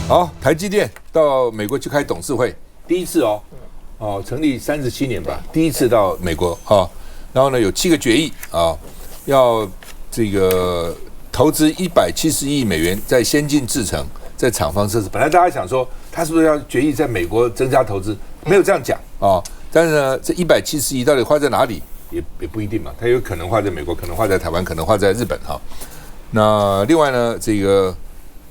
好，台积电到美国去开董事会，第一次成立37年吧，第一次到美国然后呢有7个决议要这个投资170亿美元在先进制程，在厂房设施。本来大家想说他是不是要决议在美国增加投资，没有这样讲但是呢，这170亿到底花在哪里也不一定嘛，它有可能花在美国，可能花在台湾，可能花在日本那另外呢，这个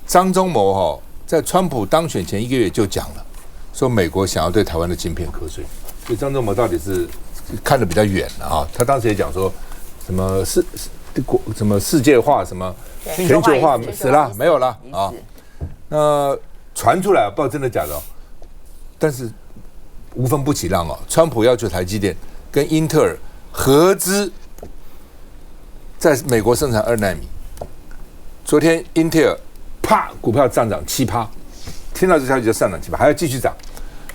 张忠谋在川普当选前1个月就讲了，说美国想要对台湾的晶片课税。所以张忠谋到底是看得比较远他当时也讲说什么世界化，什么全球化死了没有了那传出来不知道真的假的但是无风不起浪川普要求台积电跟英特尔合资在美国生产2奈米。昨天英特尔啪股票上涨7%，听到这消息就上涨7%，还要继续涨。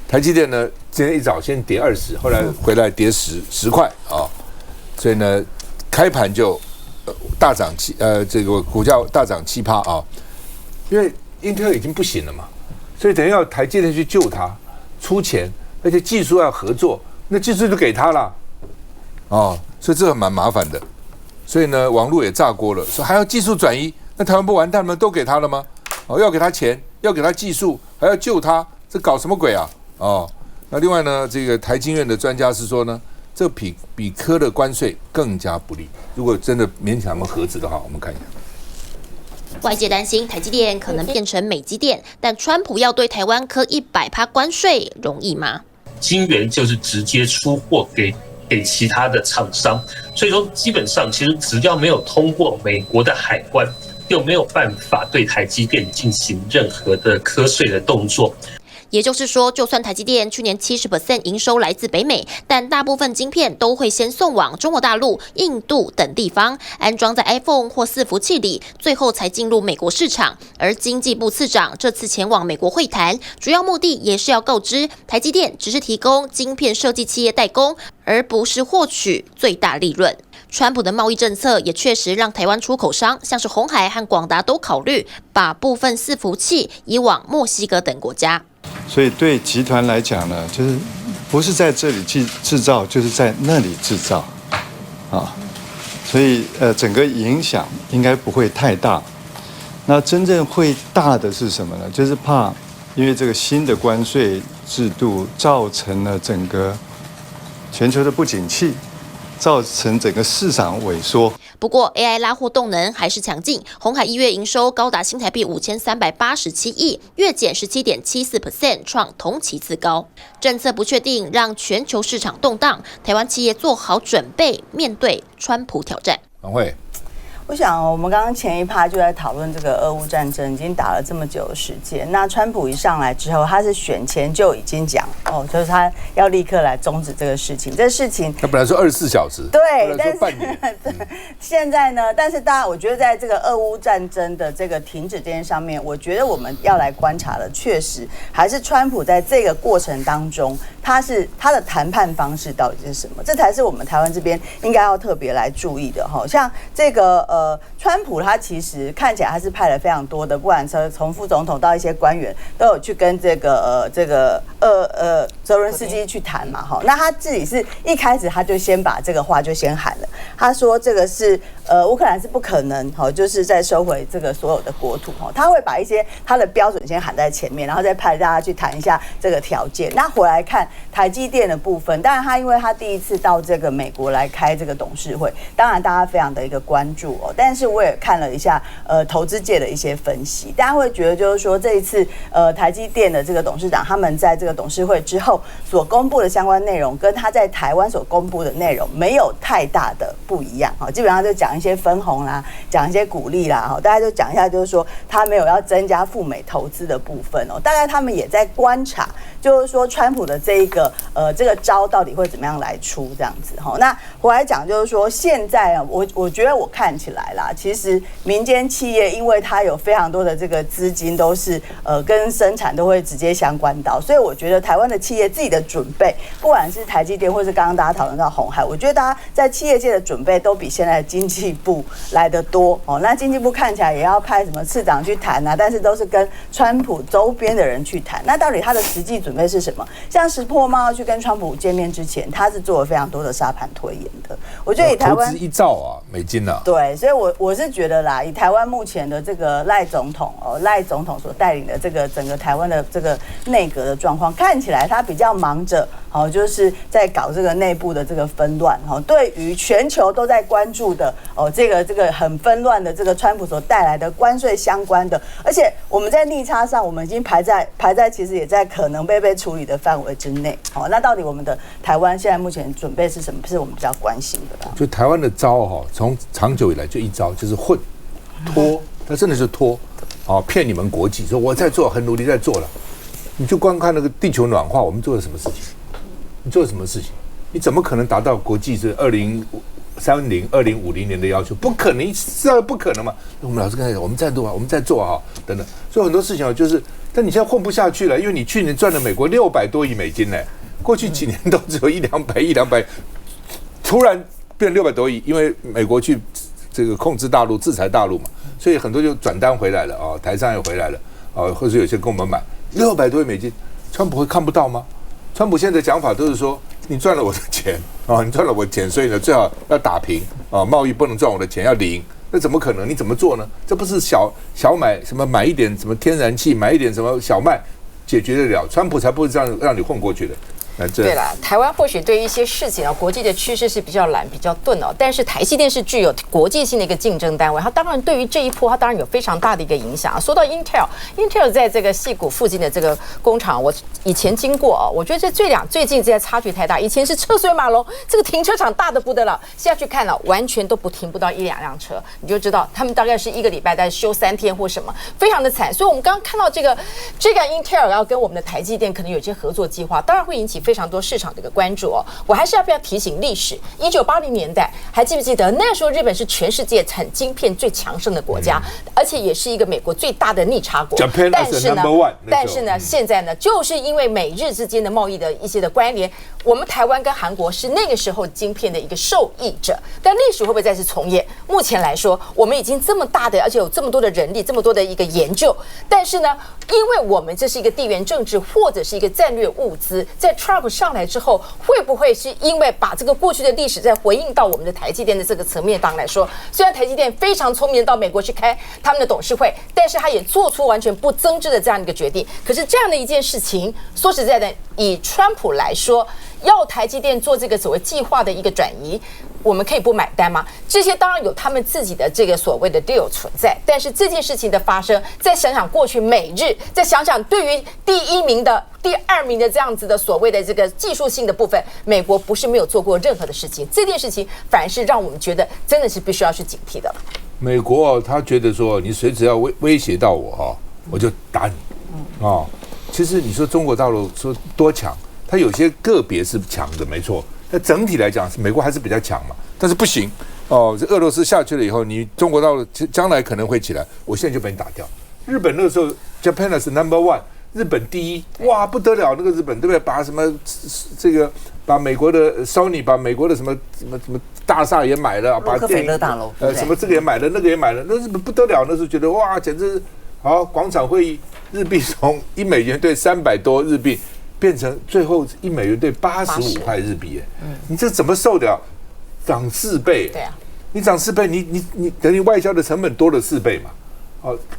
台积电呢，今天一早先跌20，后来回来跌10块所以呢，开盘就大涨这个股价大涨7%因为英特尔已经不行了嘛，所以等于要台积电去救它，出钱，而且技术要合作，那技术就给他了所以这个蛮麻烦的。所以呢，网络也炸锅了，说还要技术转移，那台湾不完蛋吗？都给他了吗？要给他钱，要给他技术，还要救他，这搞什么鬼那另外呢，这个台经院的专家是说呢，这比科的关税更加不利。如果真的勉强他们合资的话，我们看一下。外界担心台积电可能变成美积电，但川普要对台湾科100%关税，容易吗？晶圆就是直接出货给其他的厂商，所以说基本上其实只要没有通过美国的海关，就没有办法对台积电进行任何的课税的动作。也就是说，就算台积电去年70% 营收来自北美，但大部分晶片都会先送往中国大陆、印度等地方，安装在 iPhone 或伺服器里，最后才进入美国市场。而经济部次长这次前往美国会谈，主要目的也是要告知台积电只是提供晶片设计企业代工，而不是获取最大利润。川普的贸易政策也确实让台湾出口商像是鸿海和广达都考虑把部分伺服器移往墨西哥等国家。所以对集团来讲呢，就是不是在这里制造，就是在那里制造所以整个影响应该不会太大。那真正会大的是什么呢？就是怕因为这个新的关税制度造成了整个全球的不景气，造成整个市场萎缩。不过 AI 拉货动能还是强劲，鸿海1月营收高达新台币5387亿，月减17.74%，创同期次高。政策不确定让全球市场动荡，台湾企业做好准备面对川普挑战。王慧，我想我们刚刚前一趴就在讨论这个俄乌战争已经打了这么久的时间，那川普一上来之后，他是选前就已经讲就是他要立刻来终止这个事情。这事情他本来说24小时，对，但是半年现在呢？但是大家，我觉得在这个俄乌战争的这个停止这件上面，我觉得我们要来观察的，确实还是川普在这个过程当中，他的谈判方式到底是什么？这才是我们台湾这边应该要特别来注意的像这个川普他其实看起来他是派了非常多的，不管从副总统到一些官员都有去跟这个泽伦斯基去谈嘛那他自己是一开始他就先把这个话就先喊了，他说这个是乌克兰是不可能就是再收回这个所有的国土他会把一些他的标准先喊在前面，然后再派大家去谈一下这个条件。那回来看台积电的部分，当然他因为他第一次到这个美国来开这个董事会，当然大家非常的一个关注但是我也看了一下投资界的一些分析，大家会觉得就是说这一次台积电的这个董事长他们在这个董事会之后所公布的相关内容，跟他在台湾所公布的内容没有太大的不一样基本上就讲一些分红啦，讲一些鼓励啦大家就讲一下就是说他没有要增加赴美投资的部分大概他们也在观察，就是说川普的这个招到底会怎么样来出这样子那回来讲就是说现在我觉得我看起来起来啦，其实民间企业因为它有非常多的这个资金都是跟生产都会直接相关到，所以我觉得台湾的企业自己的准备，不管是台积电或是刚刚大家讨论到鸿海，我觉得大家在企业界的准备都比现在的经济部来得多哦。那经济部看起来也要派什么次长去谈啊，但是都是跟川普周边的人去谈。那到底他的实际准备是什么？像石破茂要去跟川普见面之前，他是做了非常多的沙盘推演的。我觉得以台湾投资1兆啊美金啊，对，所以我是觉得啦，以台湾目前的这个赖总统所带领的这个整个台湾的这个内阁的状况，看起来他比较忙着就是在搞这个内部的这个纷乱对于全球都在关注的这个很纷乱的这个川普所带来的关税相关的，而且我们在逆差上，我们已经排在其实也在可能被处理的范围之内那到底我们的台湾现在目前准备是什么？是我们比较关心的啦。就台湾的招从长久以来就一招，就是混拖，他真的是拖骗你们国际，说我在做，很努力在做了。你就光看那个地球暖化，我们做了什么事情？你做了什么事情？你怎么可能达到国际是2030、2050年的要求？不可能，知道不可能嘛？我们老师刚才讲，我们在做啊，我们在做啊，等等。所以很多事情就是，但你现在混不下去了，因为你去年赚了美国600多亿美金呢，过去几年都只有100-200，突然变600多亿，因为美国去这个控制大陆、制裁大陆嘛，所以很多就转单回来了台商也回来了或者有些跟我们买600多亿美金，川普会看不到吗？川普现在的讲法都是说，你赚了我的钱你赚了我的钱，所以呢最好要打平贸易不能赚我的钱，要零，那怎么可能？你怎么做呢？这不是小买什么买一点什么天然气，买一点什么小麦解决得了？川普才不会这样让你混过去的。对了，台湾或许对于一些事情国际的趋势是比较懒、比较钝但是台积电是具有国际性的一个竞争单位，它当然对于这一波，它当然有非常大的一个影响。说到 Intel 在这个矽谷附近的这个工厂，我以前经过我觉得这最近这些差距太大。以前是车水马龙，这个停车场大的不得了，现在去看了完全都停不到1-2辆车，你就知道他们大概是1个礼拜在休3天或什么，非常的惨。所以我们刚刚看到这个 Intel 要跟我们的台积电可能有一些合作计划，当然会引起非常多市场的一个关注我还是要不要提醒历史？1980年代还记不记得那时候日本是全世界产晶片最强盛的国家，而且也是一个美国最大的逆差国。但是呢，现在呢，就是因为美日之间的贸易的一些的关联，我们台湾跟韩国是那个时候晶片的一个受益者。但历史会不会再次重演？目前来说，我们已经这么大的，而且有这么多的人力，这么多的一个研究，但是呢，因为我们这是一个地缘政治或者是一个战略物资，在 Trump 上来之后，会不会是因为把这个过去的历史再回应到我们的台积电的这个层面当来说，虽然台积电非常聪明的到美国去开他们的董事会，但是他也做出完全不增资的这样一个决定。可是这样的一件事情，说实在的，以川普来说，要台积电做这个所谓计划的一个转移，我们可以不买单吗？这些当然有他们自己的这个所谓的 deal 存在，但是这件事情的发生，再想想过去美日，再想想对于第1名的、第2名的这样子的所谓的这个技术性的部分，美国不是没有做过任何的事情，这件事情反而是让我们觉得真的是必须要去警惕的。美国他觉得说你随时要威胁到我我就打你其实你说中国大陆说多强，它有些个别是强的没错，但整体来讲美国还是比较强嘛，但是不行这俄罗斯下去了以后，你中国大陆将来可能会起来，我现在就把你打掉。日本那个时候 Japan is #1， 日本第一，哇不得了，那个日本对不对？把什么这个把美国的 Sony， 把美国的什么大厦也买了，把电影大楼什么这个也买了，那个也买了，那日本不得了，那时候觉得哇简直好，广场会议日币从1美元兑300多日币，变成最后1美元兑85块日币你这怎么受得了？涨4倍，对啊，你涨4倍，你等于外销的成本多了4倍嘛。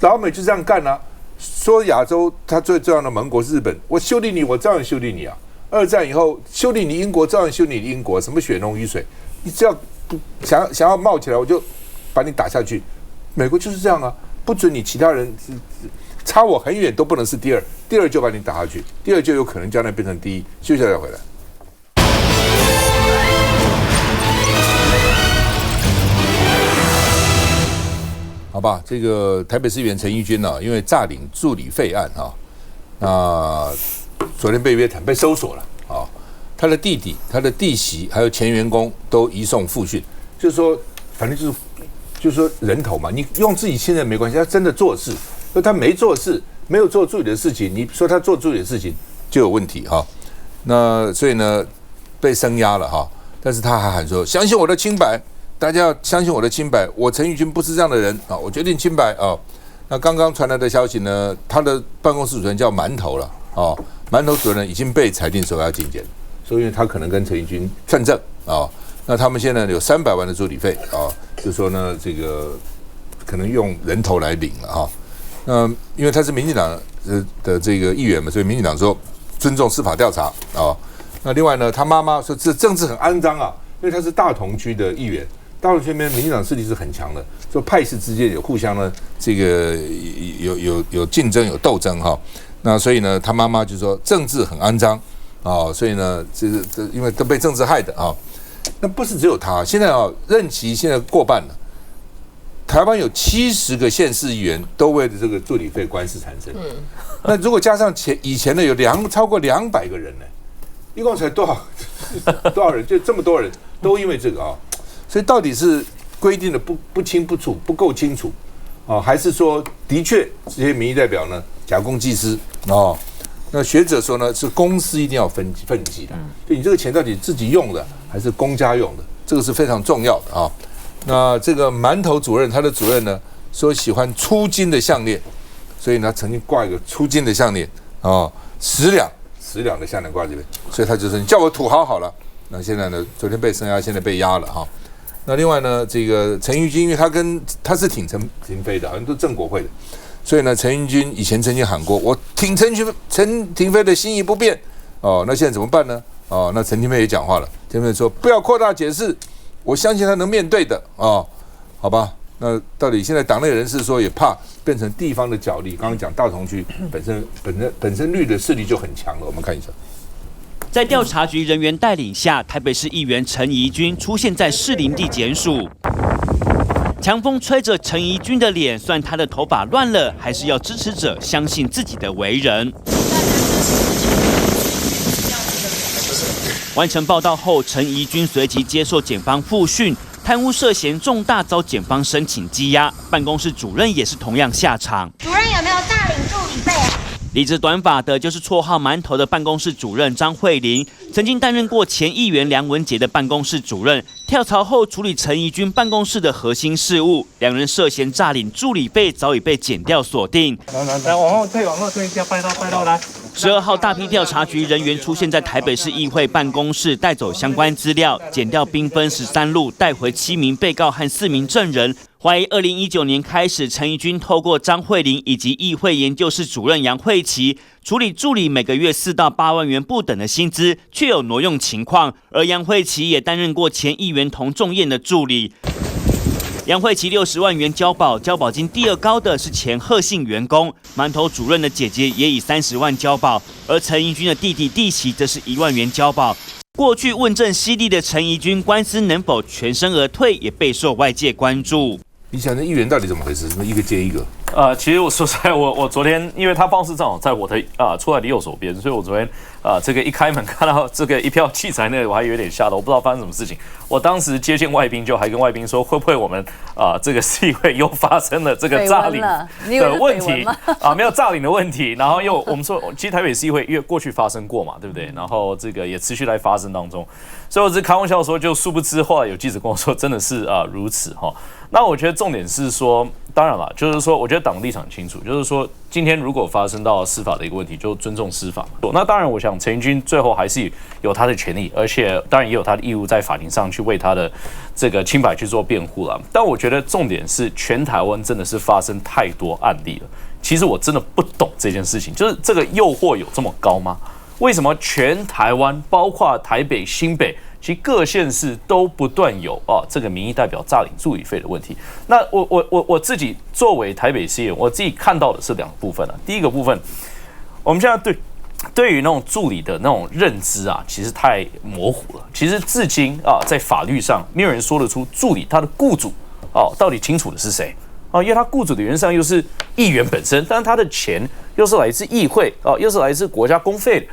老美就这样干啊。说亚洲它最重要的盟国是日本，我修理你，我照样修理你啊。2战以后修理你英国，照样修理你英国，什么血浓于水，你只要想要冒起来，我就把你打下去。美国就是这样啊，不准你其他人差我很远都不能是第二，第二就把你打下去，第二就有可能将来变成第一。休息再回来。好吧，这个台北市议员陈怡君因为诈领助理费案那昨天被约谈，被搜索了他的弟弟、他的弟媳还有前员工都移送复讯，就是说，反正就是就是说人头嘛，你用自己信任没关系，他真的做事，那他没做事，没有做助理的事情，你说他做助理的事情就有问题哈。那所以呢，被声压了哈，但是他还喊说相信我的清白，大家要相信我的清白，我陈玉君不是这样的人啊，我决定清白啊。那刚刚传来的消息呢，他的办公室主任叫馒头了啊，馒头主任已经被裁定说要进监，所以他可能跟陈玉君串证啊。那他们现在有300万的助理费啊，就说呢这个可能用人头来领了啊。那因为他是民进党的这个议员嘛，所以民进党说尊重司法调查啊。那另外呢，他妈妈说这政治很肮脏啊，因为他是大同区的议员。大陆这边民进党势力是很强的，说派系之间有互相呢，这个有竞争有斗争哈。那所以呢，他妈妈就说政治很肮脏啊，所以呢，这因为都被政治害的啊。那不是只有他，现在啊任期现在过半了，台湾有70个县市议员都为了这个助理费官司缠身。那如果加上以前的有超过200个人呢，一共才多少人？就这么多人都因为这个啊。所以到底是规定的不清不楚，不够清楚啊，还是说的确这些民意代表呢假公济私啊？那学者说呢，是公司一定要分级的，就你这个钱到底自己用的还是公家用的，这个是非常重要的啊。那这个馒头主任他的主任呢说喜欢粗金的项链，所以呢曾经挂一个粗金的项链啊，10两的项链挂这边，所以他就说你叫我土豪好了。那现在呢，昨天被声压，现在被压了哈。那另外呢，这个陈玉君，因为他是挺陈廷飞的，好像都正国会的，所以呢，陈玉君以前曾经喊过，我挺陈廷飞的心意不变哦。那现在怎么办呢？哦，那陈廷飞也讲话了，陈廷飞说不要扩大解释，我相信他能面对的哦，好吧？那到底现在党内人士说也怕变成地方的角力，刚刚讲大同区本身绿的势力就很强了，我们看一下。在调查局人员带领下，台北市议员陈怡君出现在士林地检署。强风吹着陈怡君的脸，算他的头发乱了，还是要支持者相信自己的为人？完成报道后，陈怡君随即接受检方复讯，贪污涉嫌重大，遭检方申请羁押。办公室主任也是同样下场。主任有没有诈领助理费啊？理直短发的就是绰号馒头的办公室主任张慧玲，曾经担任过前议员梁文杰的办公室主任，跳槽后处理陈怡君办公室的核心事务，两人涉嫌诈领助理费，早已被检调锁定。来，往后退，拜到来。12号，大批调查局人员出现在台北市议会办公室，带走相关资料，检调兵分13路，带回7名被告和4名证人。怀疑2019年开始，陈怡君透过张慧玲以及议会研究室主任杨慧琪处理助理每个月4到8万元不等的薪资，却有挪用情况。而杨慧琪也担任过前议员童仲彦的助理。杨慧琪60万元交保，交保金第2高的是前贺姓员工，馒头主任的姐姐也以30万交保，而陈怡君的弟弟弟媳则是1万元交保。过去问政犀利的陈怡君，官司能否全身而退，也备受外界关注。你想这议员到底怎么回事？什么一个接一个？其实我说实在，我昨天因为他办公室正好在我的出来的右手边，所以我昨天这个一开门看到这个一票器材那个，我还有点吓到，我不知道发生什么事情。我当时接见外宾，就还跟外宾说，会不会我们这个市议会又发生了这个诈领的问题没有诈领的问题，然后又我们说，其实台北市议会因为过去发生过嘛，对不对？然后这个也持续来发生当中，所以我只开玩笑说，就殊不知后来有记者跟我说，真的是如此哈。那我觉得重点是说，当然了，就是说，我觉得党立场清楚，就是说，今天如果发生到司法的一个问题，就尊重司法嘛。那当然，我想陈怡君最后还是有他的权利，而且当然也有他的义务在法庭上去为他的这个清白去做辩护了。但我觉得重点是，全台湾真的是发生太多案例了。其实我真的不懂这件事情，就是这个诱惑有这么高吗？为什么全台湾，包括台北、新北？其实各县市都不断有这个民意代表诈领助理费的问题。那我自己作为台北市议员，我自己看到的是2个部分第一个部分，我们现在对于那种助理的那种认知其实太模糊了。其实至今在法律上没有人说得出助理他的雇主到底清楚的是谁因为他雇主的原则上又是议员本身，但是他的钱又是来自议会又是来自国家公费的。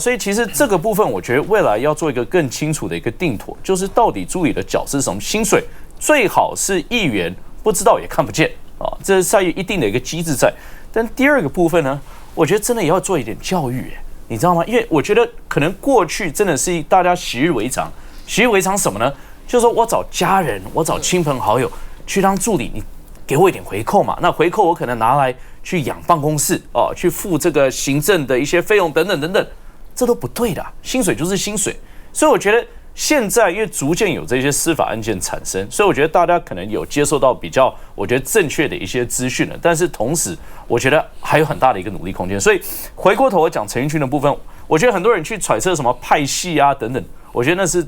所以其实这个部分，我觉得未来要做一个更清楚的一个定妥，就是到底助理的角色是什么，薪水最好是议员不知道也看不见啊，这是在于一定的一个机制在。但第二个部分呢，我觉得真的也要做一点教育，你知道吗？因为我觉得可能过去真的是大家习以为常，习以为常什么呢？就是说我找家人，我找亲朋好友去当助理，你给我一点回扣嘛。那回扣我可能拿来去养办公室哦，去付这个行政的一些费用等等等等，这都不对的，薪水就是薪水。所以我觉得现在因为逐渐有这些司法案件产生，所以我觉得大家可能有接受到比较我觉得正确的一些资讯了。但是同时，我觉得还有很大的一个努力空间。所以回过头我讲陈奕迅的部分，我觉得很多人去揣测什么派系啊等等，我觉得那是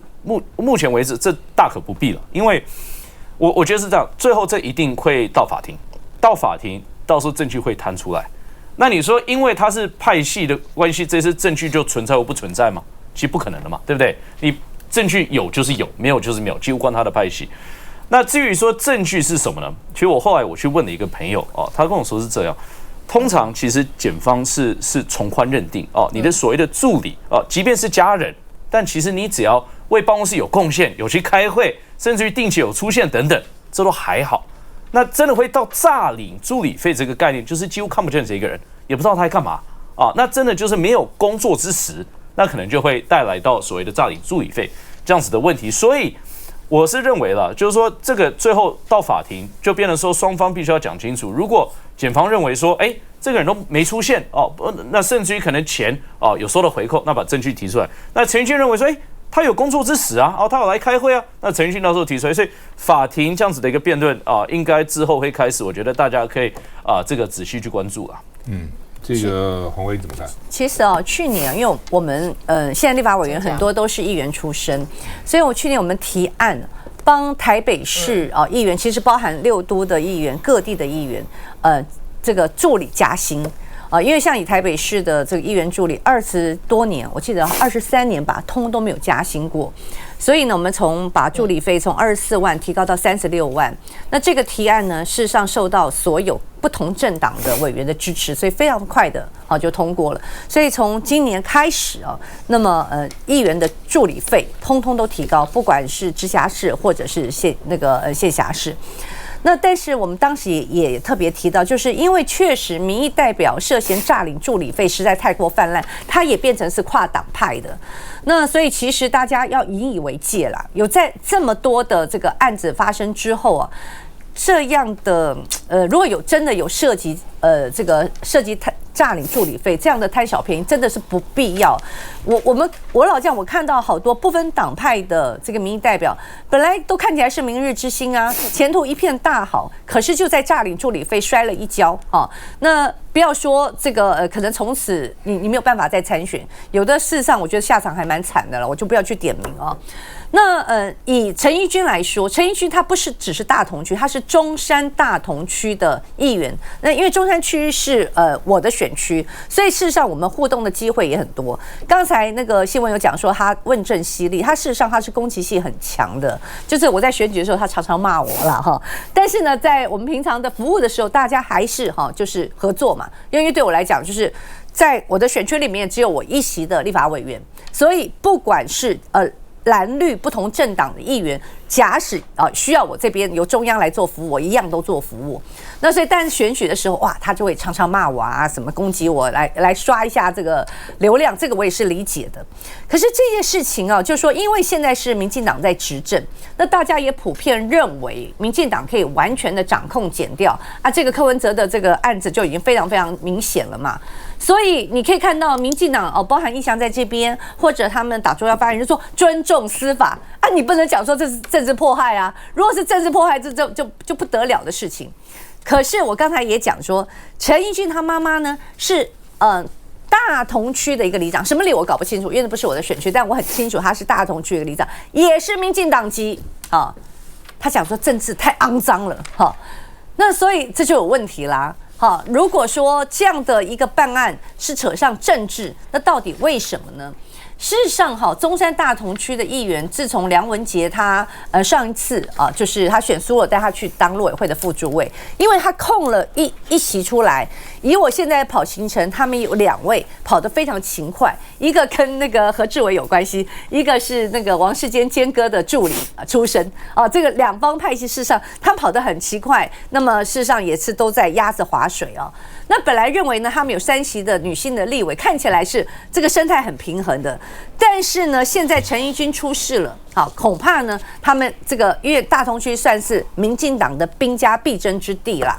目前为止这大可不必了，因为我觉得是这样，最后这一定会到法庭，到时候证据会摊出来。那你说，因为他是派系的关系，这次证据就存在或不存在吗？其实不可能的嘛，对不对？你证据有就是有，没有就是没有，几乎关他的派系。那至于说证据是什么呢？其实我后来我去问了一个朋友哦，他跟我说是这样。通常其实检方是从宽认定哦，你的所谓的助理哦，即便是家人，但其实你只要为办公室有贡献，有去开会，甚至于定期有出现等等，这都还好。那真的会到诈领助理费这个概念，就是几乎看不见这个人，也不知道他在干嘛啊。那真的就是没有工作之时，那可能就会带来到所谓的诈领助理费这样子的问题。所以我是认为了，就是说这个最后到法庭就变成说双方必须要讲清楚。如果检方认为说，这个人都没出现哦，那甚至于可能钱哦有收了回扣，那把证据提出来。那陈奕迅认为说，他有工作之时啊，他有来开会啊，那陈奕迅到时候提出来，所以法庭这样子的一个辩论啊，应该之后会开始，我觉得大家可以这个仔细去关注啊。这个洪威怎么看？其实去年因为我们现在立法委员很多都是议员出身，所以我去年我们提案帮台北市议员，其实包含6都的议员、各地的议员，这个助理加薪。因为像以台北市的这个议员助理20多年，我记得23年吧，通都没有加薪过。所以呢，我们把助理费从24万提高到36万。那这个提案呢，事实上受到所有不同政党的委员的支持，所以非常快的就通过了。所以从今年开始那么议员的助理费通通都提高，不管是直辖市或者是县辖市。那但是我们当时也特别提到，就是因为确实民意代表涉嫌诈领助理费实在太过泛滥，它也变成是跨党派的。那所以其实大家要引以为戒啦。有在这么多的这个案子发生之后这样的如果真的有涉及诈领助理费这样的贪小便宜，真的是不必要。我老讲，我看到好多不分党派的这个民意代表，本来都看起来是明日之星啊，前途一片大好，可是就在诈领助理费摔了一跤那不要说这个可能从此你没有办法再参选，有的事实上我觉得下场还蛮惨的了，我就不要去点名那以陈奕迅来说，陈奕迅他不是只是大同区，他是中山大同区的议员。那因为中山区是我的选区，所以事实上我们互动的机会也很多。刚才那个新闻有讲说他问政犀利，他事实上他是攻击性很强的，就是我在选举的时候他常常骂我啦但是呢，在我们平常的服务的时候，大家还是就是合作嘛，因为对我来讲就是在我的选区里面只有我一席的立法委员，所以不管是蓝绿不同政党的议员，假使需要我这边由中央来做服务，我一样都做服务。那所以，但是选举的时候，哇，他就会常常骂我啊，什么攻击我，来刷一下这个流量，这个我也是理解的。可是这件事情就是说，因为现在是民进党在执政，那大家也普遍认为民进党可以完全的掌控检调这个柯文哲的这个案子就已经非常非常明显了嘛。所以你可以看到民进党包含义祥在这边，或者他们打中央发言人说尊重司法你不能讲说这是政治迫害啊！如果是政治迫害，这就不得了的事情。可是我刚才也讲说，陈奕迅他妈妈呢是大同区的一个里长，什么里我搞不清楚，因为那不是我的选区，但我很清楚他是大同区的一个里长，也是民进党籍他讲说政治太肮脏了那所以这就有问题啦。如果说这样的一个办案是扯上政治，那到底为什么呢？事实上，中山大同区的议员，自从梁文杰他上一次就是他选输了，带他去当陆委会的副主委，因为他空了一席出来。以我现在跑行程，他们有2位跑得非常勤快，一个跟那个何志伟有关系，一个是那个王世坚坚哥的助理出身这个两方派系事实上他跑得很勤快，那么事实上也是都在鸭子划水那本来认为呢，他们有3席的女性的立委，看起来是这个生态很平衡的。但是呢，现在陈怡君出事了，恐怕呢，他们这个因为大同区算是民进党的兵家必争之地啦。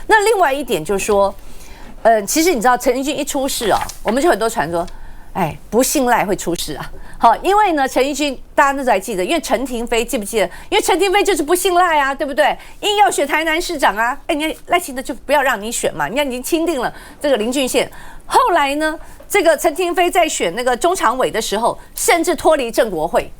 那另外一点就是说，其实你知道陈怡君一出事我们就很多传说，不信赖会出事啊。因为呢，陈怡君大家那时候还记得，因为陈亭妃记不记得？因为陈亭妃就是不信赖啊，对不对？硬要选台南市长啊，你赖清德就不要让你选嘛，你看已经钦定了这个林俊宪。后来呢，这个陈亭妃在选那个中常委的时候，甚至脱离正国会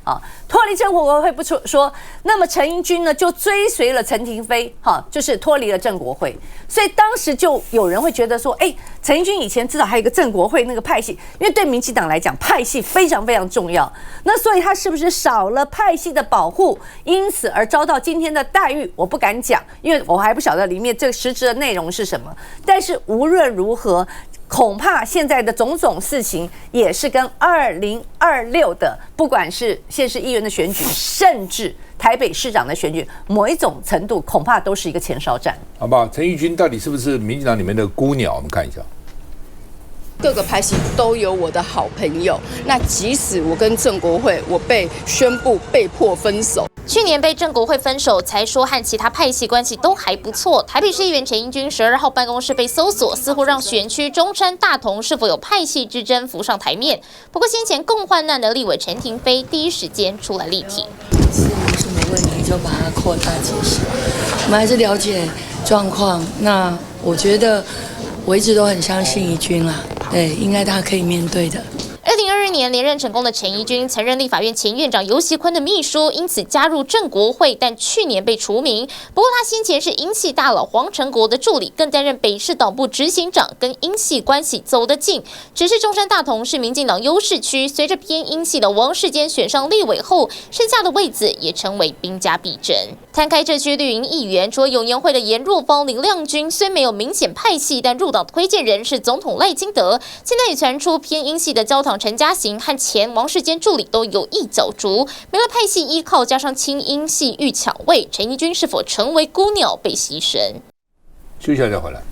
脱离正国会不说，那么陈怡君呢就追随了陈亭妃就是脱离了正国会，所以当时就有人会觉得说，陈怡君以前至少还有一个正国会那个派系，因为对民进党来讲派系非常非常重要，那所以他是不是少了派系的保护，因此而遭到今天的待遇，我不敢讲，因为我还不晓得里面这个实质的内容是什么，但是无论如何。恐怕现在的种种事情也是跟2026的，不管是县市议员的选举，甚至台北市长的选举，某一种程度恐怕都是一个前哨战。好不好？陈怡君到底是不是民进党里面的孤鸟？我们看一下。各个派系都有我的好朋友，那即使我跟郑国会，我被宣布被迫分手。去年被郑国会分手，才说和其他派系关系都还不错。台北市议员陈怡君12号办公室被搜索，似乎让选区中山大同是否有派系之争浮上台面。不过先前共患难的立委陈亭妃第一时间出来力挺，是有什么问题就把它扩大解释，我们还是了解状况。那我觉得我一直都很相信怡君啦，对，应该他可以面对的。2022年连任成功的陈怡君，曾任立法院前院长游锡堃的秘书，因此加入正国会，但去年被除名。不过他先前是英系大佬黄成国的助理，更担任北市党部执行长，跟英系关系走得近。只是中山大同是民进党优势区，随着偏英系的王世坚选上立委后，剩下的位子也成为兵家必争。摊开这区绿营议员，除了永延会的颜若芳、林亮君，虽没有明显派系，但入党推荐人是总统赖清德。现在也传出偏英系的焦糖陈嘉行和前王世坚助理都有意角逐，没了派系依靠，加上亲英系欲抢位，陈怡君是否成为孤鸟被牺牲？休息一下再回来。